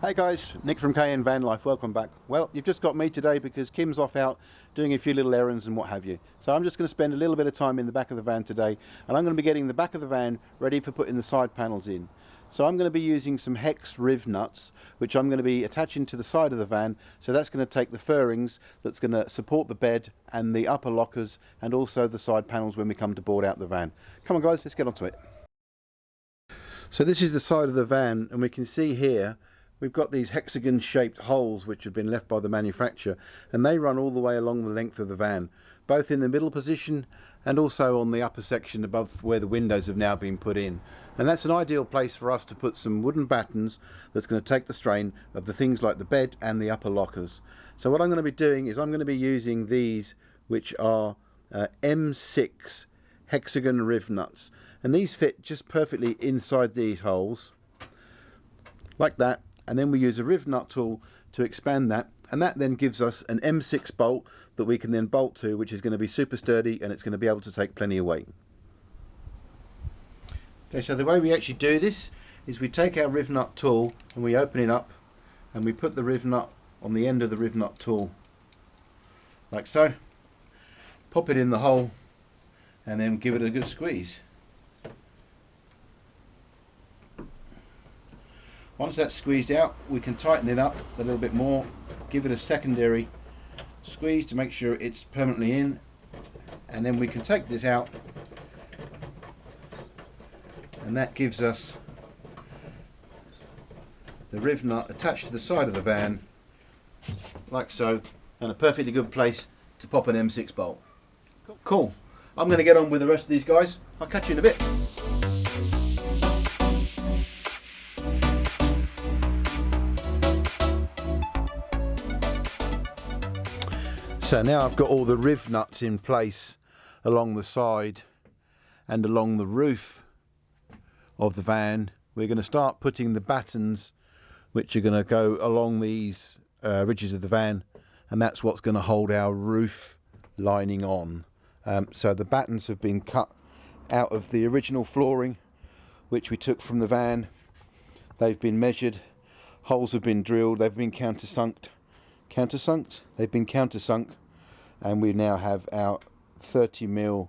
Hey guys, Nick from KN Van Life, welcome back. Well, you've just got me today because Kim's off out doing a few little errands and what have you. So I'm just going to spend a little bit of time in the back of the van today, and I'm going to be getting the back of the van ready for putting the side panels in. So I'm going to be using some hex riv nuts, which I'm going to be attaching to the side of the van. So that's going to take the furrings that's going to support the bed and the upper lockers and also the side panels when we come to board out the van. Come on guys, let's get onto it. So this is the side of the van, and we can see here we've got these hexagon shaped holes which have been left by the manufacturer, and they run all the way along the length of the van, both in the middle position and also on the upper section above where the windows have now been put in. And that's an ideal place for us to put some wooden battens that's going to take the strain of the things like the bed and the upper lockers. So what I'm going to be doing is I'm going to be using these, which are M6 hexagon riv nuts, and these fit just perfectly inside these holes like that. And then we use a riv nut tool to expand that, and that then gives us an M6 bolt that we can then bolt to, which is going to be super sturdy and it's going to be able to take plenty of weight. Okay, so the way we actually do this is we take our riv nut tool and we open it up and we put the riv nut on the end of the riv nut tool like so, pop it in the hole and then give it a good squeeze. Once that's squeezed out, we can tighten it up a little bit more, give it a secondary squeeze to make sure it's permanently in, and then we can take this out, and that gives us the riv nut attached to the side of the van like so, and a perfectly good place to pop an M6 bolt. Cool. I'm going to get on with the rest of these guys. I'll catch you in a bit. So now I've got all the riv nuts in place along the side and along the roof of the van. We're going to start putting the battens which are going to go along these ridges of the van, and that's what's going to hold our roof lining on. So the battens have been cut out of the original flooring which we took from the van. They've been measured, holes have been drilled, they've been countersunk, and we now have our 30mm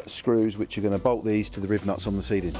screws which are going to bolt these to the riv nuts on the ceiling.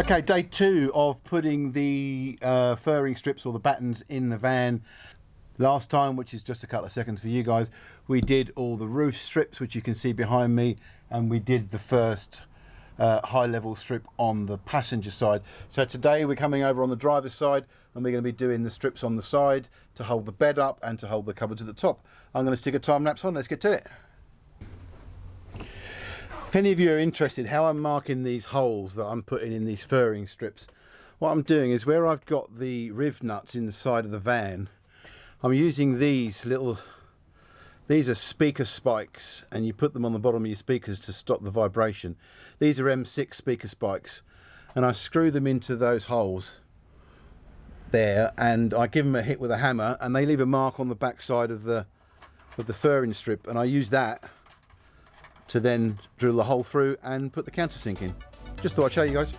Okay, day 2 of putting the furring strips or the battens in the van. Last time, which is just a couple of seconds for you guys, we did all the roof strips, which you can see behind me, and we did the first high level strip on the passenger side. So today we're coming over on the driver's side, and we're going to be doing the strips on the side to hold the bed up and to hold the cupboards at the top. I'm going to stick a time lapse on. Let's get to it. If any of you are interested how I'm marking these holes that I'm putting in these furring strips, what I'm doing is where I've got the riv nuts in the side of the van, I'm using these are speaker spikes, and you put them on the bottom of your speakers to stop the vibration. These are M6 speaker spikes, and I screw them into those holes there, and I give them a hit with a hammer, and they leave a mark on the back side of the furring strip, and I use that to then drill the hole through and put the countersink in. Just thought I'd show you guys.